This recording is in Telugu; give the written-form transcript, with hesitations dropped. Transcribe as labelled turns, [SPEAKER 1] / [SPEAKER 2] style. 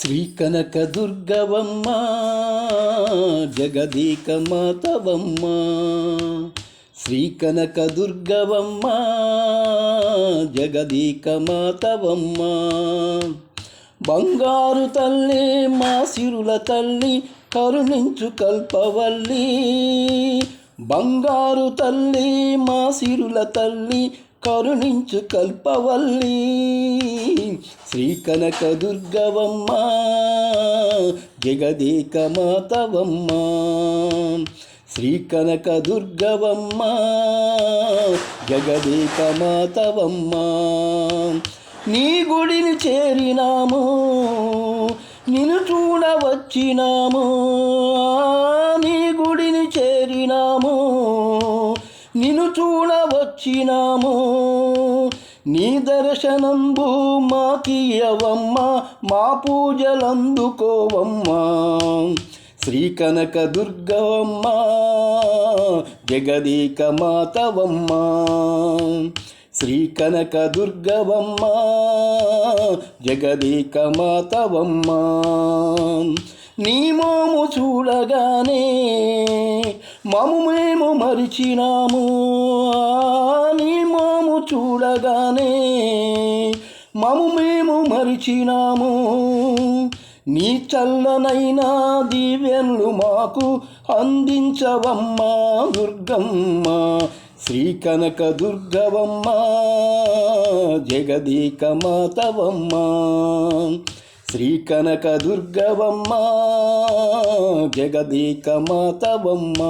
[SPEAKER 1] శ్రీ కనక దుర్గవమ్మ జగదీక మాతవమ్మ, శ్రీ కనక దుర్గవమ్మ జగదీక మాతవమ్మ. బంగారు తల్లి మా సిరుల తల్లి కరుణించు కల్పవల్లి, బంగారు తల్లి మా సిరుల తల్లి కరుణించు కల్పవల్లి. శ్రీ కనక దుర్గవమ్మ జగదీక మాతవమ్మ, శ్రీ కనక దుర్గవమ్మ జగదీక మాతవమ్మ. నీ గుడిని చేరినాము, నిన్ను చూడవచ్చినాము, నీ గుడిని చేరినాము, నిన్ను చూడవచ్చినాము. నీ దర్శనంబు మాకియవమ్మ, మా పూజలందుకోవమ్మ. శ్రీ కనక దుర్గవమ్మ జగదీక మాతవమ్మ, శ్రీ కనక దుర్గవమ్మ జగదీక మాతవమ్మ. నీ మోము చూడగానే మము మేము మరిచినాము, నీ మోము చూడగానే మము మేము మరిచినాము. నీ చల్లనైనా దీవెనలు మాకు అందించవమ్మా దుర్గమ్మ. శ్రీ కనక దుర్గవమ్మ జగదీక మాతవమ్మ, శ్రీ కనక దుర్గవమ్మ జగదీక మాతవమ్మ.